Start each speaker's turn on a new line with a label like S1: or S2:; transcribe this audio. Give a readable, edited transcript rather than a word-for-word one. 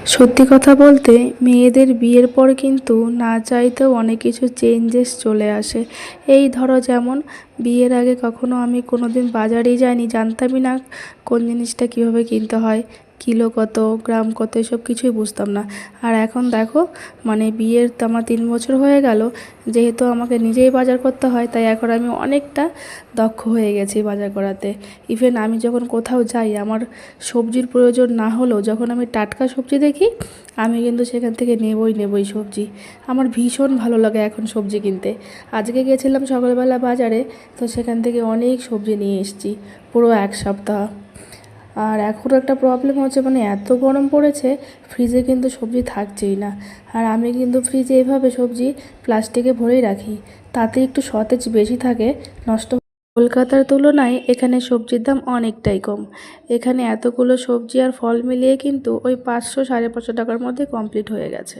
S1: সত্যি কথা বলতে মেয়েদের বিয়ের পর কিন্তু না চাইতেও অনেক কিছু চেঞ্জেস চলে আসে। এই ধরো যেমন বিয়ের আগে কখনো আমি কোনোদিন বাজারেই যাইনি, জানতামই না কোন জিনিসটা কীভাবে কিনতে হয়, কিলো কত, গ্রাম কত, এসব কিছুই বুঝতাম না। আর এখন দেখো, মানে বিয়ের তো আমার 3 বছর হয়ে গেল, যেহেতু আমাকে নিজেই বাজার করতে হয়, তাই এখন আমি অনেকটা দক্ষ হয়ে গেছি বাজার করাতে। ইভেন আমি যখন কোথাও যাই, আমার সবজির প্রয়োজন না হলেও যখন আমি টাটকা সবজি দেখি, আমি কিন্তু সেখান থেকে নেবই সবজি। আমার ভীষণ ভালো লাগে এখন সবজি কিনতে। আজকে গেছিলাম সকালবেলা বাজারে, তো সেখান থেকে অনেক সবজি নিয়ে এসেছি, পুরো 1 সপ্তাহ। আর এখন একটা প্রবলেম হচ্ছে, মানে এত গরম পড়েছে, ফ্রিজে কিন্তু সবজি থাকছেই না। আর আমি কিন্তু ফ্রিজে এভাবে সবজি প্লাস্টিকে ভরেই রাখি, তাতে একটু সতেজ বেশি থাকে, নষ্ট। কলকাতার তুলনায় এখানে সবজির দাম অনেকটাই কম। এখানে এতগুলো সবজি আর ফল মিলিয়ে কিন্তু ওই 500 সাড়ে 500 টাকার মধ্যে কমপ্লিট হয়ে গেছে।